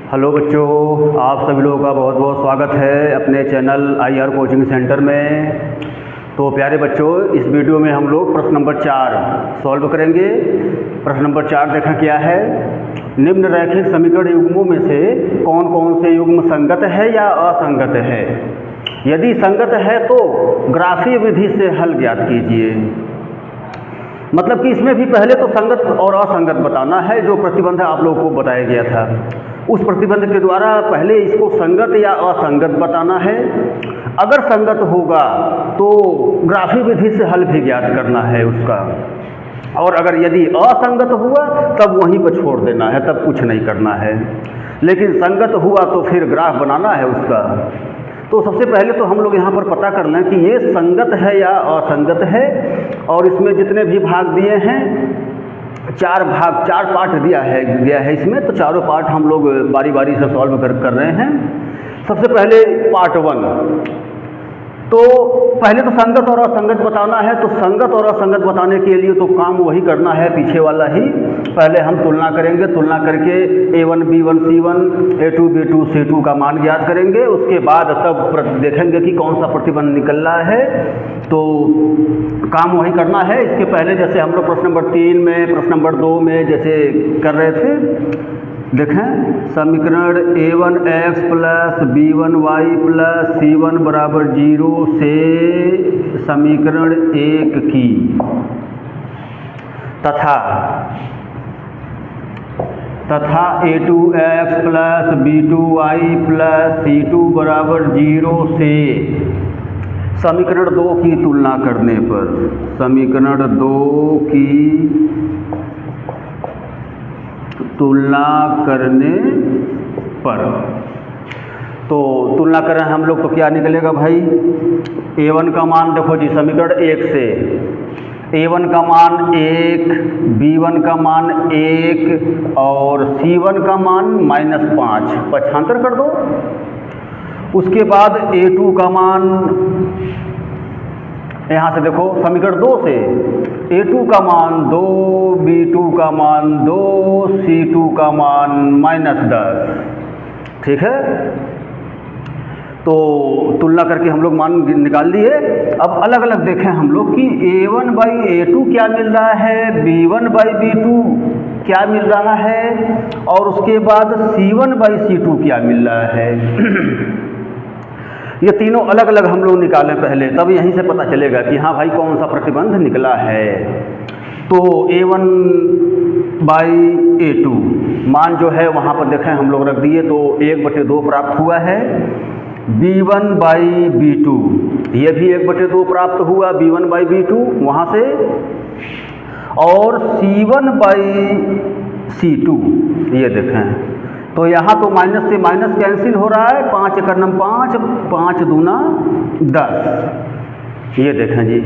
Hello बच्चों, आप सभी लोगों का बहुत बहुत स्वागत है अपने चैनल IR कोचिंग सेंटर में। तो प्यारे बच्चों, इस वीडियो में हम लोग प्रश्न नंबर 4 सॉल्व करेंगे। प्रश्न नंबर 4 देखा क्या है, निम्न रैखिक समीकरण युग्मों में से कौन कौन से युग्म संगत है या असंगत है। यदि संगत है तो ग्राफीय विधि से हल ज्ञात कीजिए। मतलब कि इसमें भी पहले तो संगत और असंगत बताना है। जो प्रतिबंध आप लोगों को बताया गया था उस प्रतिबंध के द्वारा पहले इसको संगत या असंगत बताना है। अगर संगत होगा तो ग्राफीय विधि से हल भी ज्ञात करना है उसका, और अगर यदि असंगत हुआ तब वहीं पर छोड़ देना है, तब कुछ नहीं करना है। लेकिन संगत हुआ तो फिर ग्राफ बनाना है उसका। तो सबसे पहले तो हम लोग यहाँ पर पता कर लें कि ये संगत है या असंगत है। और इसमें जितने भी भाग दिए हैं, 4 पार्ट गया है इसमें। तो चारों पार्ट हम लोग बारी बारी से सॉल्व कर रहे हैं। सबसे पहले पार्ट 1। तो पहले तो संगत और असंगत बताना है। तो संगत और असंगत बताने के लिए तो काम वही करना है, पीछे वाला ही। पहले हम तुलना करेंगे, तुलना करके A1 B1 C1 A2 B2 C2 का मान ज्ञात करेंगे। उसके बाद तब देखेंगे कि कौन सा प्रतिबंध निकल रहा है। तो काम वही करना है। इसके पहले जैसे हम लोग प्रश्न नंबर 3 में, प्रश्न नंबर 2 में जैसे कर रहे थे, देखें समीकरण A1x + B1y + C1 बराबर 0 से समीकरण 1 की तथा A2x + B2y + C2 बराबर 0 से समीकरण 2 की तुलना करने पर, समीकरण 2 की तुलना करने पर, तो तुलना करें हम लोग तो क्या निकलेगा भाई। A1 का मान देखो जी, समीकरण 1 से A1 का मान 1, B1 का मान 1 और C1 का मान -5, पक्षांतर कर दो। उसके बाद A2 का मान, यहाँ से देखो समीकरण 2 से A2 का मान 2, B2 का मान 2, C2 का मान -10, ठीक है। तो तुलना करके हम लोग मान निकाल लिए। अब अलग अलग देखें हम लोग कि A1/A2 क्या मिल रहा है, B1/B2 क्या मिल रहा है, और उसके बाद C1/C2 क्या मिल रहा है। ये तीनों अलग अलग हम लोग निकालें पहले, तब यहीं से पता चलेगा कि हाँ भाई कौन सा प्रतिबंध निकला है। तो A1/A2 मान जो है वहाँ पर देखें हम लोग रख दिए, तो 1/2 प्राप्त हुआ है। B1/B2 ये भी 1/2 प्राप्त हुआ, B1/B2 वहाँ से। और C1/C2 ये देखें, तो यहाँ तो माइनस से माइनस कैंसिल हो रहा है। 5 × 5, 5 दूना 10, ये देखें जी।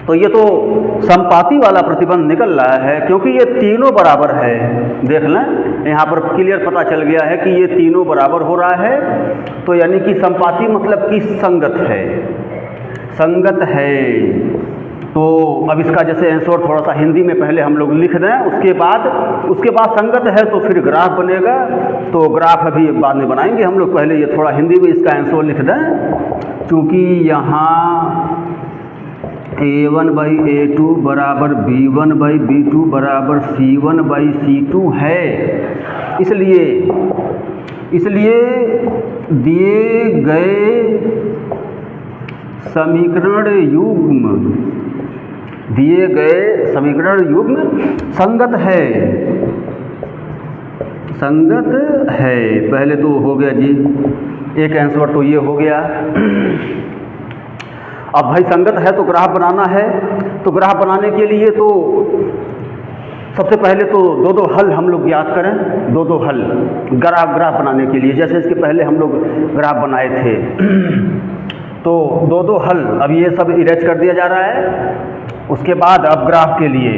तो ये तो समपाती वाला प्रतिबंध निकल रहा है, क्योंकि ये तीनों बराबर है। देख लें, यहाँ पर क्लियर पता चल गया है कि ये तीनों बराबर हो रहा है। तो यानी कि समपाती मतलब कि संगत है, संगत है। तो अब इसका जैसे आंसर थोड़ा सा हिंदी में पहले हम लोग लिख दें, उसके बाद संगत है तो फिर ग्राफ बनेगा। तो ग्राफ अभी बाद में बनाएंगे हम लोग, पहले ये थोड़ा हिंदी में इसका आंसर लिख दें। क्योंकि यहाँ A1/A2 बराबर B1/B2 बराबर C1/C2 है, इसलिए दिए गए समीकरण युग्म संगत है। पहले तो हो गया जी, एक आंसर तो ये हो गया। अब भाई संगत है तो ग्राफ बनाना है। तो ग्राफ बनाने के लिए तो सबसे पहले तो दो हल हम लोग ज्ञात करें। दो हल ग्राफ बनाने के लिए, जैसे इसके पहले हम लोग ग्राफ बनाए थे। तो दो हल, अब ये सब इरेज कर दिया जा रहा है। उसके बाद अब ग्राफ के लिए,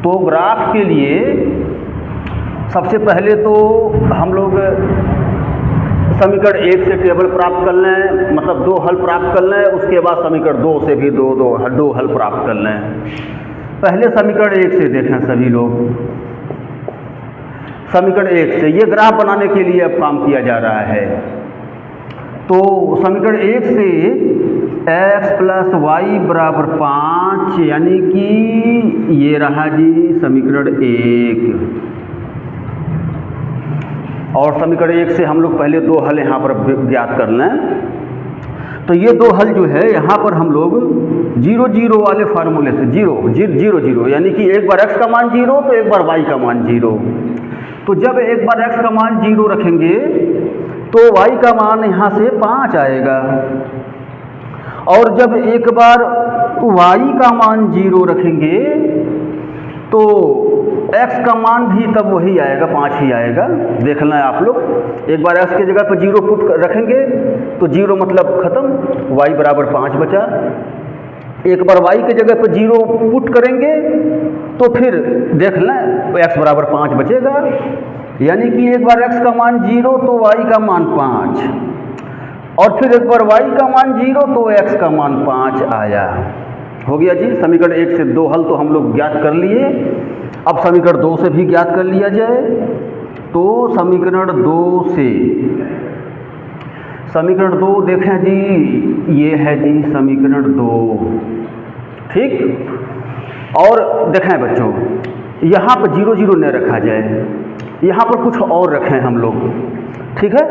तो ग्राफ के लिए सबसे पहले तो हम लोग समीकरण 1 से टेबल प्राप्त कर लें, मतलब 2 हल प्राप्त कर लें। उसके बाद समीकरण 2 से भी दो हल प्राप्त कर लें। पहले समीकरण 1 से देखें सभी लोग। समीकरण 1 से ये ग्राफ बनाने के लिए अब काम किया जा रहा है। तो समीकरण 1 से x प्लस वाई बराबर 5 यानी कि ये रहा जी समीकरण 1। और समीकरण 1 से हम लोग पहले दो हल यहाँ पर ज्ञात कर लें। तो ये दो हल जो है यहाँ पर हम लोग 0 0 वाले फार्मूले से 0 0 0 यानी कि एक बार x का मान 0 तो एक बार y का मान 0। तो जब एक बार x का मान 0 रखेंगे तो y का मान यहाँ से 5 आएगा, और जब एक बार y का मान 0 रखेंगे तो x का मान भी तब वही आएगा, 5 ही आएगा। देखना है आप लोग, एक बार x की जगह पर 0 पुट रखेंगे तो 0 मतलब खत्म, y बराबर 5 बचा। एक बार y की जगह पर 0 पुट करेंगे तो फिर देख लें तो x बराबर 5 बचेगा, यानी कि एक बार x का मान 0 तो y का मान 5, और फिर एक बार y का मान 0 तो x का मान 5 आया। हो गया जी। समीकरण 1 से दो हल तो हम लोग ज्ञात कर लिए। अब समीकरण 2 से भी ज्ञात कर लिया जाए। तो समीकरण 2 से, समीकरण 2 देखें जी, ये है जी समीकरण 2, ठीक। और देखें बच्चों, यहाँ पर 0 0 न रखा जाए, यहाँ पर कुछ और रखें हम लोग, ठीक है।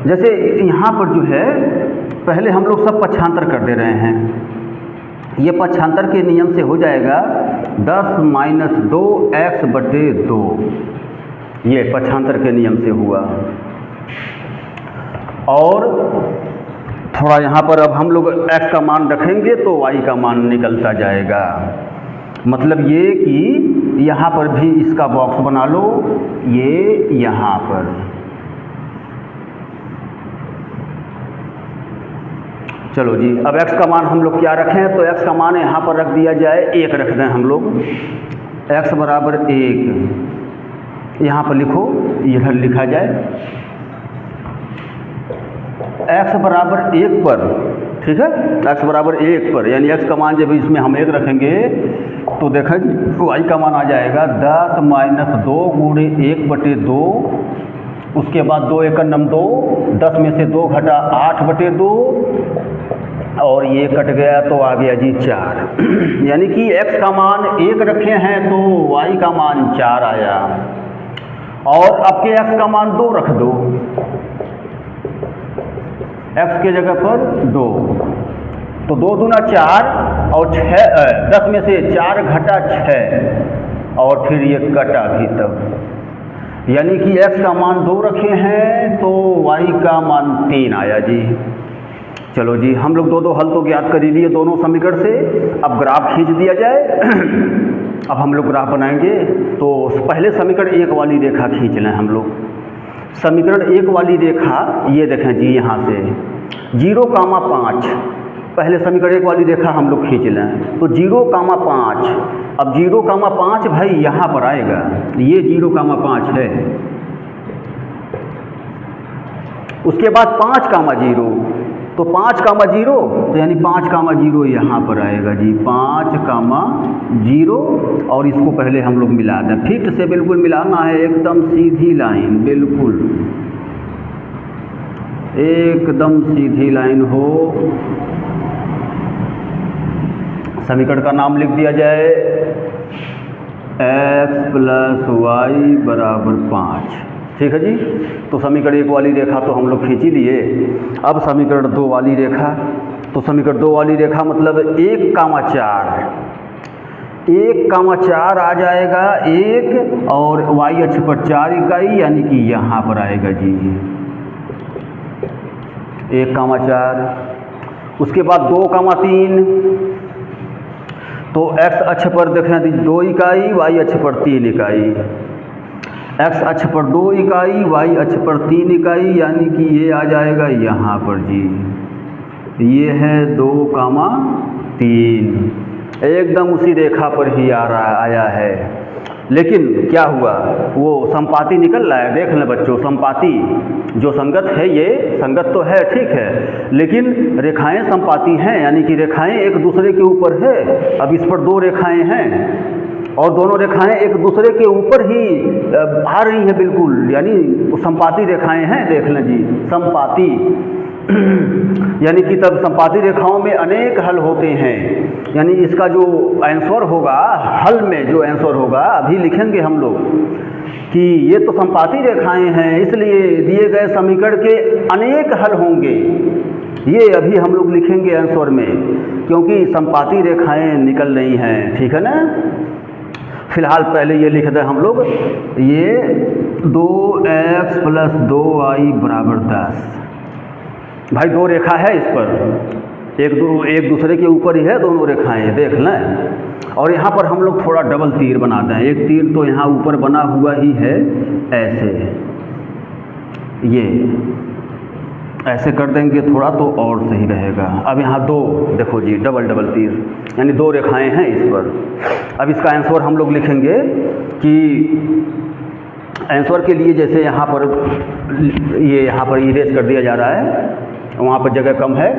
जैसे यहाँ पर जो है पहले हम लोग सब पक्षांतर कर दे रहे हैं। ये पक्षांतर के नियम से हो जाएगा 10 माइनस 2x बटे 2, ये पक्षांतर के नियम से हुआ। और थोड़ा यहाँ पर अब हम लोग x का मान रखेंगे तो y का मान निकलता जाएगा। मतलब ये कि यहाँ पर भी इसका बॉक्स बना लो, ये यहाँ पर। चलो जी, अब x का मान हम लोग क्या रखें, तो x का मान यहाँ पर रख दिया जाए 1 रख दें हम लोग, x बराबर 1 यहाँ पर लिखो, इधर लिखा जाए x बराबर 1 पर, ठीक है। x बराबर 1 पर यानी x का मान जब इसमें हम 1 रखेंगे तो देखा जी y का मान आ जाएगा 10 माइनस 2 गुणे 1 बटे 2, उसके बाद 2 1 2, 10 में से 2 घटा 8 बटे 2, और ये कट गया तो आ गया जी 4। यानी कि x का मान 1 रखे हैं तो y का मान 4 आया। और अब के x का मान 2 रख दो, x के जगह पर 2, तो 2 दूना 4 और 6, 10 में से 4 घटा 6, और फिर ये कटा भी तब, यानी कि x का मान 2 रखे हैं तो y का मान 3 आया जी। चलो जी, हम लोग दो हल तो ज्ञात कर ही लिए दोनों समीकरण से। अब ग्राफ खींच दिया जाए। अब हम लोग ग्राफ बनाएंगे। तो पहले समीकरण 1 वाली रेखा खींच लें हम लोग। समीकरण 1 वाली रेखा ये देखें जी, यहाँ से 0,5, पहले समीकरण 1 वाली रेखा हम लोग खींच लें तो 0,5। अब 0,5 भाई यहाँ पर आएगा, ये 0,5 है। उसके बाद 5,0, तो 5,0 तो यानी 5,0 यहाँ पर आएगा जी, 5,0, और इसको पहले हम लोग मिला दें, फिट से बिल्कुल मिलाना है, एकदम सीधी लाइन, बिल्कुल एकदम सीधी लाइन हो। समीकरण का नाम लिख दिया जाए x प्लस वाई बराबर 5, ठीक है जी। तो समीकरण 1 वाली रेखा तो हम लोग खींच ही लिए। अब समीकरण 2 वाली रेखा, तो समीकरण 2 वाली रेखा मतलब 1,4, 1,4 आ जाएगा 1, और y अक्ष पर 4 इकाई, यानी कि यहाँ पर आएगा जी 1,4। उसके बाद 2,3, तो x अक्ष पर देखें 2 इकाई, y अक्ष पर 3 इकाई, x अक्ष पर 2 इकाई, y अक्ष पर 3 इकाई, यानी कि ये आ जाएगा यहाँ पर जी, ये है 2,3, एकदम उसी रेखा पर ही आया है। लेकिन क्या हुआ, वो संपाती निकल रहा है, देख लें बच्चों, संपाती जो संगत है, ये संगत तो है, ठीक है, लेकिन रेखाएं संपाती हैं, यानी कि रेखाएं एक दूसरे के ऊपर है। अब इस पर 2 रेखाएं हैं और दोनों रेखाएं एक दूसरे के ऊपर ही आ रही हैं बिल्कुल, यानी संपाती रेखाएं हैं, देख लें जी, संपाती यानी कि तब संपाती रेखाओं में अनेक हल होते हैं, यानी इसका जो आंसर होगा हल में जो आंसर होगा अभी लिखेंगे हम लोग कि ये तो संपाती रेखाएं हैं, इसलिए दिए गए समीकरण के अनेक हल होंगे, ये अभी हम लोग लिखेंगे आंसर में, क्योंकि संपाती रेखाएं निकल रही हैं, ठीक है ना। फिलहाल पहले ये लिख दें हम लोग, ये 2x + 2y = 10। भाई दो रेखा है इस पर, एक दूसरे के ऊपर ही है दोनों रेखाएं, देख लें। और यहाँ पर हम लोग थोड़ा डबल तीर बना दें, एक तीर तो यहाँ ऊपर बना हुआ ही है, ऐसे कर देंगे थोड़ा तो और सही रहेगा। अब यहाँ दो देखो जी, डबल तीर, यानी दो रेखाएं हैं इस पर। अब इसका आंसर हम लोग लिखेंगे कि आंसर के लिए जैसे यहाँ पर इरेज कर दिया जा रहा है, वहाँ पर जगह कम है,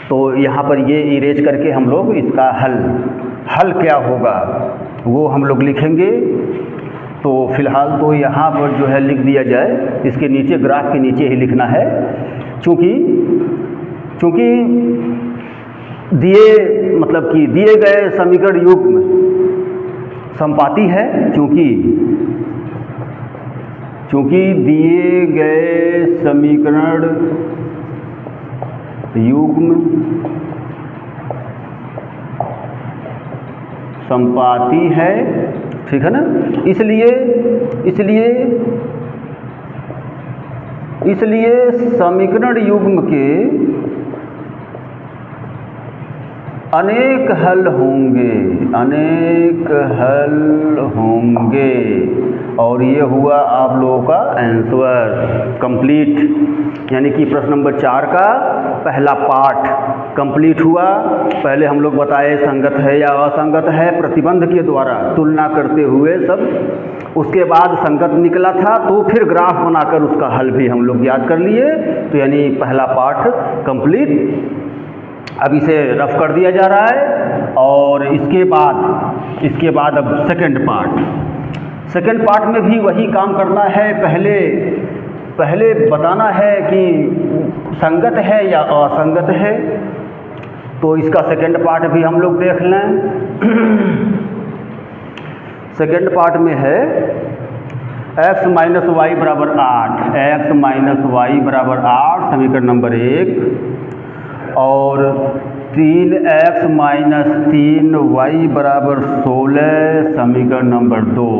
तो यहाँ पर ये इरेज करके हम लोग इसका हल क्या होगा वो हम लोग लिखेंगे। तो फिलहाल तो यहाँ पर जो है लिख दिया जाए, इसके नीचे ग्राफ के नीचे ही लिखना है, चूँकि दिए गए समीकरण युग्म संपाती है, चूँकि दिए गए समीकरण युग्म संपाती है, ठीक है ना। इसलिए समीकरण युग्म के अनेक हल होंगे, और ये हुआ आप लोगों का आंसर कंप्लीट, यानी कि प्रश्न नंबर 4 का पहला पार्ट कंप्लीट हुआ। पहले हम लोग बताए संगत है या असंगत है प्रतिबंध के द्वारा तुलना करते हुए सब, उसके बाद संगत निकला था तो फिर ग्राफ बनाकर उसका हल भी हम लोग याद कर लिए, तो यानी पहला पार्ट कंप्लीट। अब इसे रफ कर दिया जा रहा है, और इसके बाद अब सेकंड पार्ट में भी वही काम करना है। पहले बताना है कि संगत है या असंगत है, तो इसका सेकंड पार्ट भी हम लोग देख लें। सेकंड पार्ट में है x - y = 8, x - y = 8 समीकरण नंबर 1, और 3x - 3y = 16 समीकरण नंबर 2।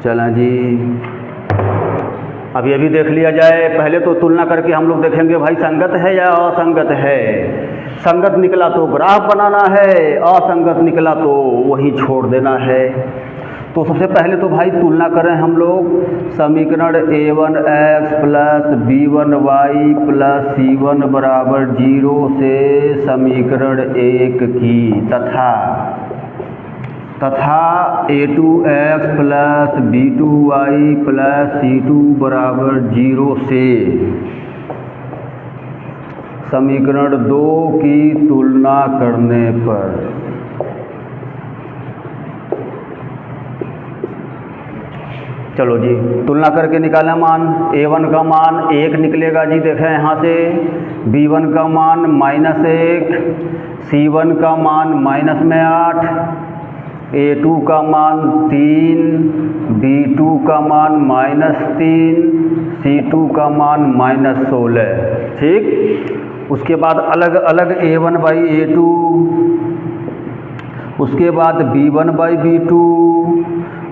चलें जी, अब ये भी देख लिया जाए। पहले तो तुलना करके हम लोग देखेंगे भाई संगत है या असंगत है। संगत निकला तो ग्राफ बनाना है, असंगत निकला तो वही छोड़ देना है। तो सबसे पहले तो भाई तुलना करें हम लोग समीकरण a1x + b1y + c1 = 0 से समीकरण 1 की, तथा a2x + b2y + c2 = 0 से समीकरण 2 की तुलना करने पर चलो जी तुलना करके निकालें मान। a1 का मान 1 निकलेगा जी, देखें यहाँ से, b1 का मान -1, c1 का मान -8, a2 का मान 3, b2 का मान -3, c2 का मान -16, ठीक। उसके बाद अलग अलग a1/a2, उसके बाद b1/b2,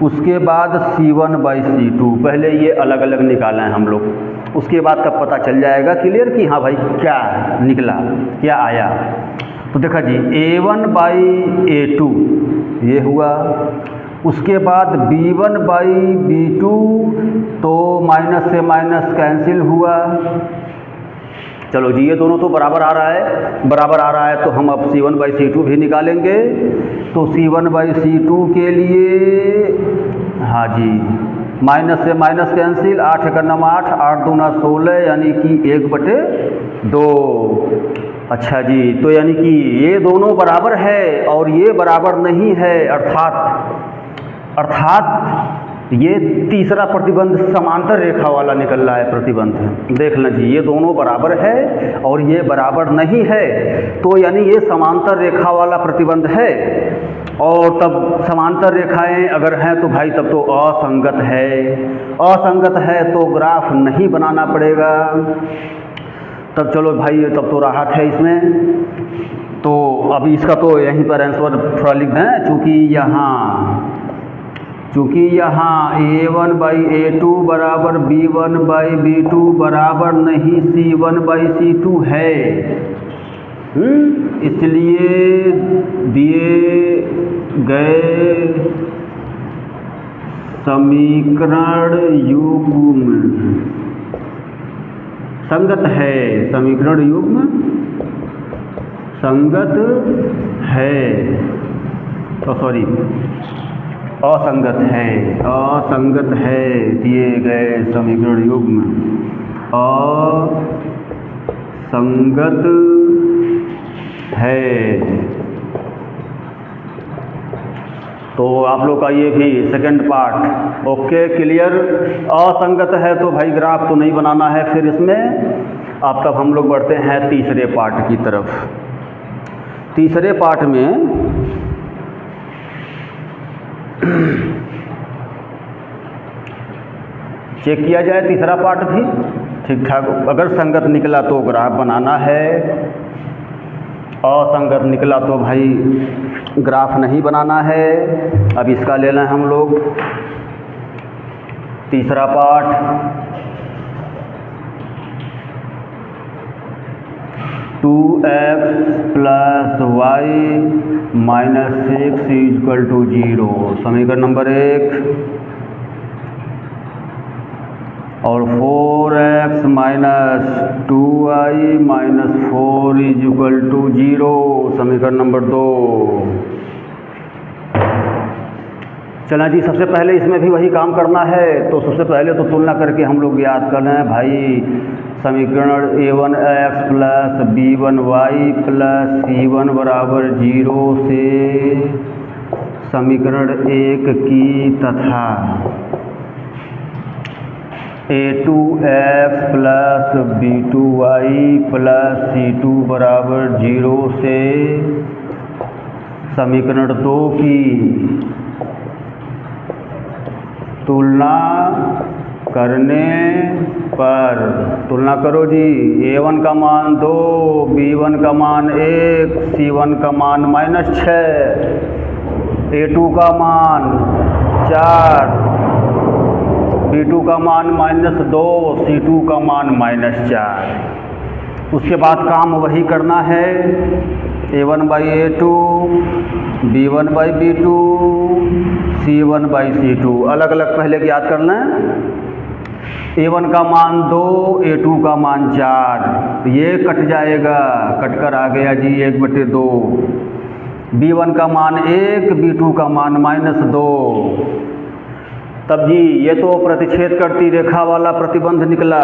उसके बाद c1/c2। पहले ये अलग अलग निकालें हम लोग, उसके बाद तब पता चल जाएगा क्लियर कि हाँ भाई क्या निकला, क्या आया। तो देखा जी a1/a2 ये हुआ, उसके बाद b1/b2 तो माइनस से माइनस कैंसिल हुआ। चलो जी ये दोनों तो बराबर आ रहा है, तो हम अब c1/c2 भी निकालेंगे। तो c1/c2 के लिए हाँ जी माइनस से माइनस कैंसिल, 8 × 8, 8 × 2 = 16, यानी कि 1/2। अच्छा जी, तो यानी कि ये दोनों बराबर है और ये बराबर नहीं है, अर्थात ये तीसरा प्रतिबंध समांतर रेखा वाला निकल रहा है प्रतिबंध। देख लें जी, ये दोनों बराबर है और ये बराबर नहीं है, तो यानी ये समांतर रेखा वाला प्रतिबंध है। और तब समांतर रेखाएं अगर हैं तो भाई तब तो असंगत है तो ग्राफ नहीं बनाना पड़ेगा। तब चलो भाई, तब तो राहत है इसमें। तो अभी इसका तो यहीं पर आंसर थोड़ा लिख दें, चूँकि यहाँ A1/A2 बराबर B1/B2 बराबर नहीं C1/C2 है, इसलिए दिए गए समीकरण युग्म संगत है, समीकरण युग्म संगत है, असंगत है, दिए गए समीकरण युग्म असंगत है। तो आप लोग का ये भी सेकंड पार्ट ओके क्लियर। असंगत है तो भाई ग्राफ तो नहीं बनाना है फिर इसमें। अब तब हम लोग बढ़ते हैं तीसरे पार्ट की तरफ। तीसरे पार्ट में चेक किया जाए तीसरा पार्ट भी ठीक ठाक। अगर संगत निकला तो ग्राफ बनाना है, असंगत निकला तो भाई ग्राफ नहीं बनाना है। अब इसका लेना है हम लोग तीसरा part. Two x plus y minus 6 equal to 0 समीकरण नंबर 1, और 4x minus 2y minus 4 equal to 0 समीकरण नंबर 2। चला जी, सबसे पहले इसमें भी वही काम करना है। तो सबसे पहले तो तुलना करके हम लोग याद कर लें भाई। समीकरण A1x plus B1y plus C1 बराबर 0 से समीकरण 1 की तथा A2x plus B2y plus C2 बराबर 0 से समीकरण 2 की तुलना करने पर, तुलना करो जी। A1 का मान 2, B1 का मान 1, C1 का मान -6, A2 का मान 4, B2 का मान -2, C2 का मान -4। उसके बाद काम वही करना है। A1/A2, B1/B2, C1/C2 अलग अलग पहले याद कर लें। A1 का मान 2, A2 का मान 4, ये कट जाएगा, कट कर आ गया जी 1/2। B1 का मान 1, B2 का मान -2। तब जी ये तो प्रतिच्छेद करती रेखा वाला प्रतिबंध निकला,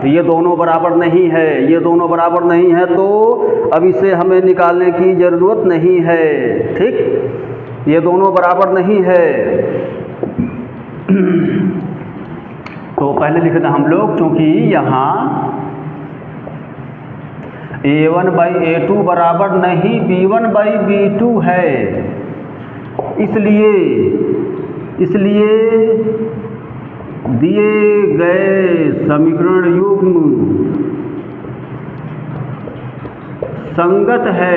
तो ये दोनों बराबर नहीं है, ये दोनों बराबर नहीं है, तो अब इसे हमें निकालने की ज़रूरत नहीं है। ठीक, ये दोनों बराबर नहीं है। तो पहले लिख दें हम लोग, क्योंकि यहाँ A1/A2 बराबर नहीं B1/B2 है, इसलिए दिए गए समीकरण युग्म संगत है।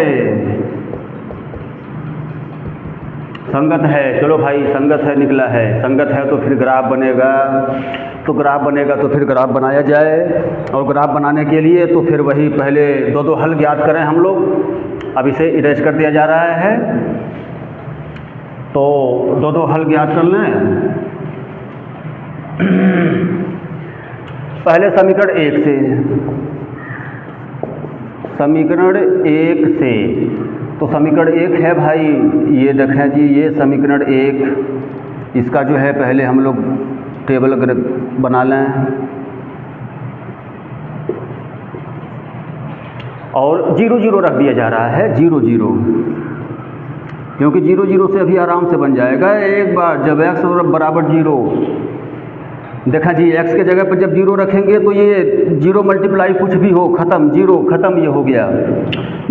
चलो भाई, संगत है निकला है, संगत है तो फिर ग्राफ बनेगा। तो ग्राफ बनेगा तो फिर ग्राफ बनाया जाए, और ग्राफ बनाने के लिए तो फिर वही पहले दो हल ज्ञात करें हम लोग। अब इसे इरेज कर दिया जा रहा है, तो दो हल ज्ञात कर लें। पहले समीकरण 1 से, तो समीकरण 1 है भाई, ये देखें जी, ये समीकरण 1, इसका जो है पहले हम लोग टेबल बना लें। और 0 0 रख दिया जा रहा है, 0 0, क्योंकि 0 0 से अभी आराम से बन जाएगा। एक बार जब x बराबर 0, देखा जी x के जगह पर जब 0 रखेंगे तो ये 0 मल्टीप्लाई कुछ भी हो, ख़त्म, 0 ख़त्म, ये हो गया,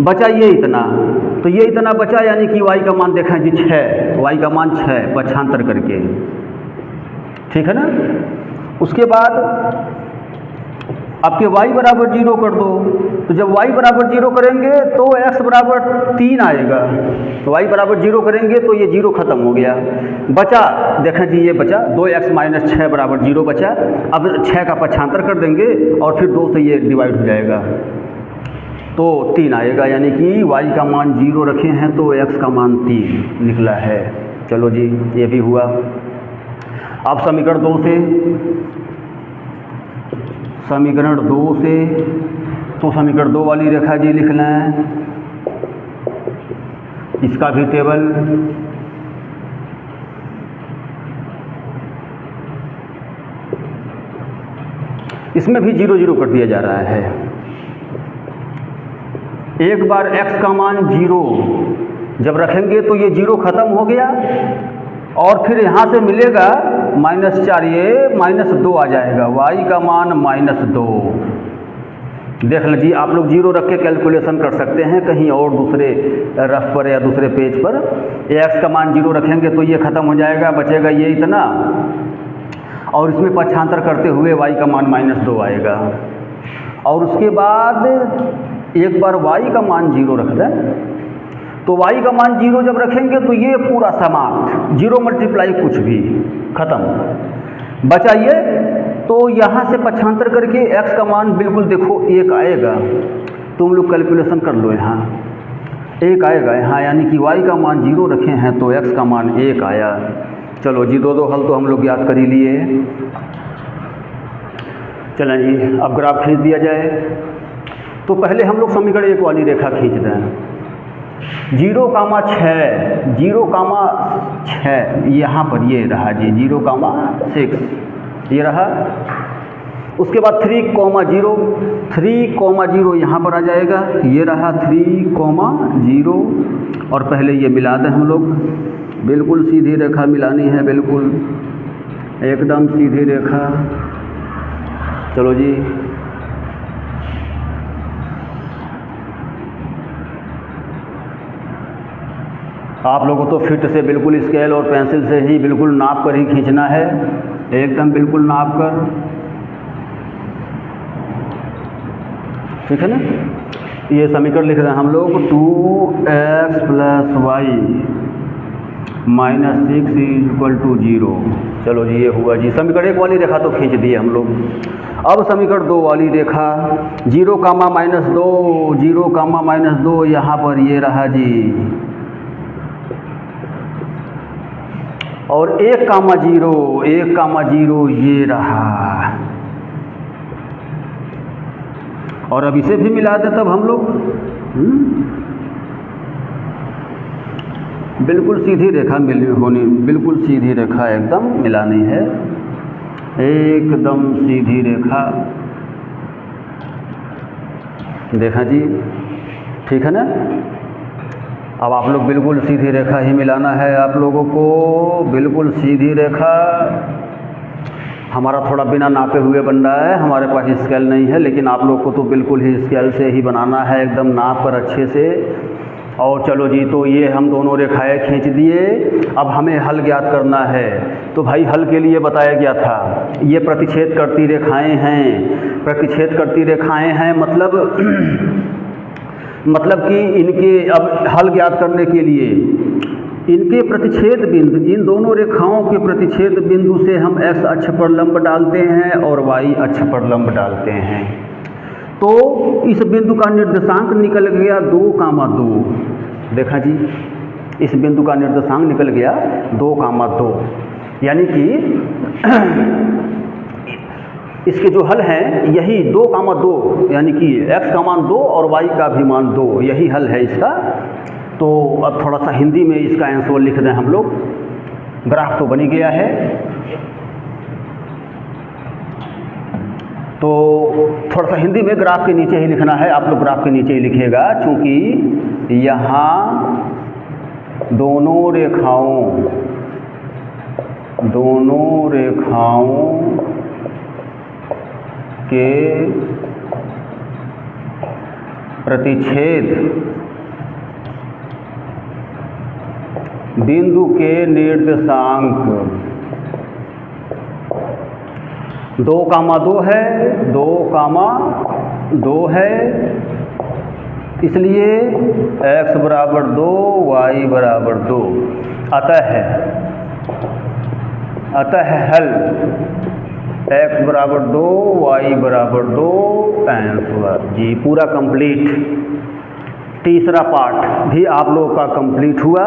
बचा ये इतना। तो ये इतना बचा, यानी कि y का मान देखा जी 6, y का मान 6 पक्षांतर करके, ठीक है ना। उसके बाद आपके y बराबर 0 कर दो, तो जब y बराबर 0 करेंगे तो x बराबर 3 आएगा। तो y बराबर 0 करेंगे तो ये 0 ख़त्म हो गया, बचा, देखें जी ये बचा 2x माइनस 6 बराबर 0 बचा। अब 6 का पक्षांतर कर देंगे और फिर 2 से ये डिवाइड हो जाएगा तो 3 आएगा, यानी कि y का मान 0 रखे हैं तो x का मान 3 निकला है। चलो जी ये भी हुआ। अब समीकरण 2 से, समीकरण 2 से तो समीकरण 2 वाली रेखा जी लिख लें, इसका भी टेबल, इसमें भी 0 0 कर दिया जा रहा है। एक बार x का मान 0 जब रखेंगे तो ये 0 ख़त्म हो गया और फिर यहाँ से मिलेगा -4, ये -2 आ जाएगा, y का मान -2। देख लीजिए आप लोग 0 रख के कैलकुलेशन कर सकते हैं कहीं और दूसरे रफ पर या दूसरे पेज पर। x का मान 0 रखेंगे तो ये ख़त्म हो जाएगा, बचेगा ये इतना, और इसमें पक्षांतर करते हुए y का मान -2 आएगा। और उसके बाद एक बार y का मान 0 रख दें तो y का मान 0 जब रखेंगे तो ये पूरा समाप्त, 0 मल्टीप्लाई कुछ भी, ख़त्म, बचा ये। तो यहाँ से पक्षांतर करके x का मान बिल्कुल देखो 1 आएगा, तुम लोग कैलकुलेशन कर लो, यहाँ 1 आएगा यहाँ, यानी कि y का मान 0 रखे हैं तो x का मान 1 आया। चलो जी 2 हल तो हम लोग याद कर ही लिए। चलें जी अब ग्राफ खींच दिया जाए। तो पहले हम लोग समीकरण 1 वाली रेखा खींच दें। 0, 6, 0, 6 यहाँ पर ये रहा जी, 0, 6 ये रहा। उसके बाद 3, 0, 3, 0 यहाँ पर आ जाएगा, ये रहा 3, 0, और पहले ये मिला दें हम लोग, बिल्कुल सीधी रेखा मिलानी है, बिल्कुल एकदम सीधी रेखा। चलो जी आप लोगों को तो फिट से बिल्कुल स्केल और पेंसिल से ही बिल्कुल नाप कर ही खींचना है, एकदम बिल्कुल नाप कर, ठीक है ना। ये समीकरण लिख रहे हैं हम लोग, 2x + y -6 = 0। चलो जी ये हुआ जी, समीकरण 1 वाली रेखा तो खींच दी हम लोग। अब समीकरण 2 वाली रेखा, 0, -2, 0, -2 यहाँ पर ये रहा जी, और 1, 0, 1, 0 ये रहा। और अब इसे भी मिला दे तब हम लोग, बिल्कुल सीधी रेखा होनी, बिल्कुल सीधी रेखा एकदम मिलानी है, एकदम सीधी रेखा, देखा जी, ठीक है ना। अब आप लोग बिल्कुल सीधी रेखा ही मिलाना है आप लोगों को, बिल्कुल सीधी रेखा। हमारा थोड़ा बिना नापे हुए बन रहा है, हमारे पास स्केल नहीं है, लेकिन आप लोग को तो बिल्कुल ही स्केल से ही बनाना है, एकदम नाप कर अच्छे से। और चलो जी, तो ये हम दोनों रेखाएं खींच दिए। अब हमें हल ज्ञात करना है। तो भाई हल के लिए बताया गया था, ये प्रतिच्छेद करती रेखाएं हैं, प्रतिच्छेद करती रेखाएं हैं, मतलब कि इनके अब हल ज्ञात करने के लिए इनके प्रतिच्छेद बिंदु, इन दोनों रेखाओं के प्रतिच्छेद बिंदु से हम x अक्ष पर लंब डालते हैं और y अक्ष पर लंब डालते हैं। तो इस बिंदु का निर्देशांक निकल गया 2, 2। देखा जी, इस बिंदु का निर्देशांक निकल गया 2, 2, यानी कि इसके जो हल हैं यही 2, 2, यानी कि x का मान 2 और y का भी मान 2, यही हल है इसका। तो अब थोड़ा सा हिंदी में इसका आंसर लिख दें हम लोग। ग्राफ तो बनी गया है, तो थोड़ा सा हिंदी में ग्राफ के नीचे ही लिखना है, आप लोग ग्राफ के नीचे ही लिखिएगा, क्योंकि यहाँ दोनों रेखाओं के प्रतिच्छेद बिंदु के निर्देशांक 2,2 है, 2,2 है, इसलिए x बराबर 2, y बराबर 2। अतः हल x बराबर 2, y बराबर 2, आंसर जी पूरा कंप्लीट। तीसरा पार्ट भी आप लोगों का कंप्लीट हुआ।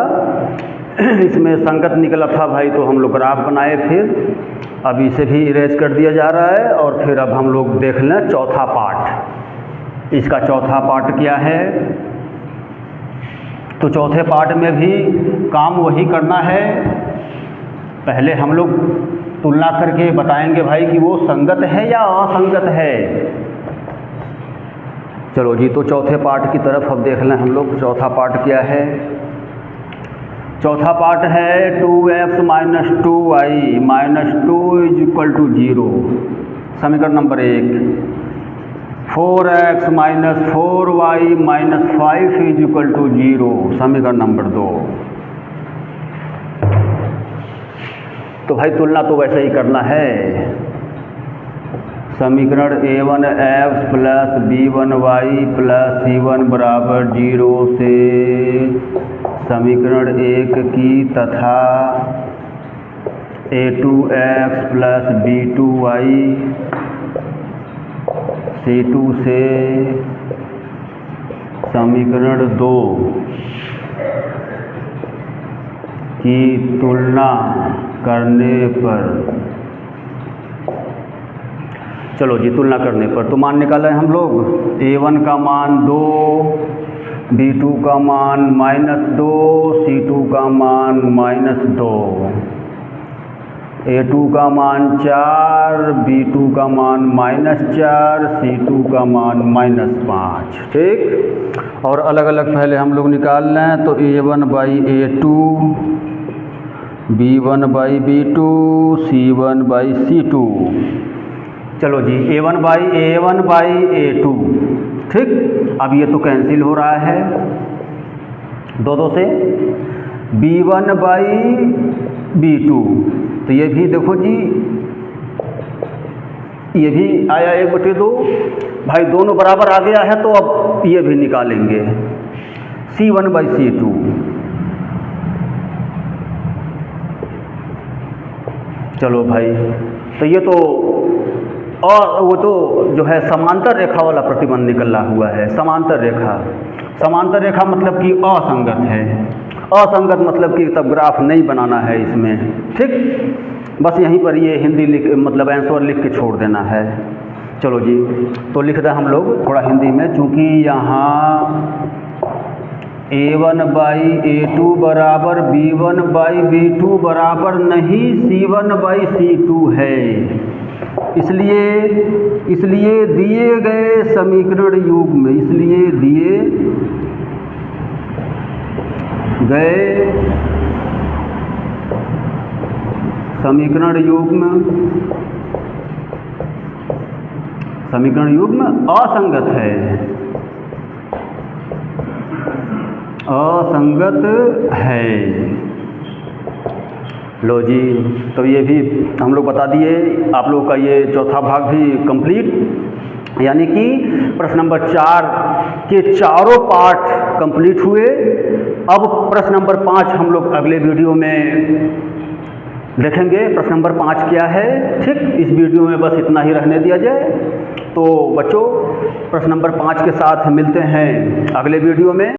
इसमें संगत निकला था भाई, तो हम लोग ग्राफ बनाए, फिर अब इसे भी इरेज कर दिया जा रहा है। और फिर अब हम लोग देख लें चौथा पार्ट। इसका चौथा पार्ट क्या है? तो चौथे पार्ट में भी काम वही करना है। पहले हम लोग तुलना करके बताएंगे भाई कि वो संगत है या असंगत है। चलो जी, तो चौथे पार्ट की तरफ अब देख लें हम लोग। चौथा पार्ट क्या है? चौथा पार्ट है 2x minus 2y minus 2 is equal to 0। समीकरण नंबर 1। 4x minus 4y minus 5 is equal to 0। समीकरण नंबर 2। तो भाई तुलना तो वैसे ही करना है। समीकरण a1x plus b1y plus c1 बराबर 0 से समीकरण 1 की तथा a2x प्लस b2y c2 से समीकरण 2 की तुलना करने पर, चलो जी तुलना करने पर तो मान निकाले हम लोग। a1 का मान 2, b2 का मान -2, c2 का मान -2, a2 का मान 4, b2 का मान -4, c2 का मान -5। ठीक, और अलग अलग पहले हम लोग निकाल लें। तो a1 by a2, b1 by b2, c1 by c2। चलो जी, a1 बाई a2। ठीक, अब ये तो कैंसिल हो रहा है दो से। b1 बाई b2, तो ये भी देखो जी, ये भी आया 1/2। भाई दोनों बराबर आ गया है, तो अब ये भी निकालेंगे। c1 by c2। चलो भाई, तो ये तो, और वो तो जो है समांतर रेखा वाला प्रतिबंध निकला हुआ है। समांतर रेखा मतलब कि असंगत है। असंगत मतलब कि तब ग्राफ नहीं बनाना है इसमें। ठीक, बस यहीं पर ये हिंदी मतलब आंसर लिख के छोड़ देना है। चलो जी, तो लिख दें हम लोग थोड़ा हिंदी में, चूँकि यहाँ a1 बाई a2 बराबर b1 बाई b2 बराबर नहीं c1 बाई c2 है। इसलिए दिए गए समीकरण युग्म में, इसलिए दिए गए समीकरण युग्म असंगत है। लो जी, तो ये भी हम लोग बता दिए। आप लोगों का ये चौथा भाग भी कंप्लीट, यानी कि प्रश्न नंबर 4 के चारों पार्ट कंप्लीट हुए। अब प्रश्न नंबर 5 हम लोग अगले वीडियो में देखेंगे। प्रश्न नंबर 5 क्या है। ठीक, इस वीडियो में बस इतना ही रहने दिया जाए। तो बच्चों, प्रश्न नंबर 5 के साथ मिलते हैं अगले वीडियो में।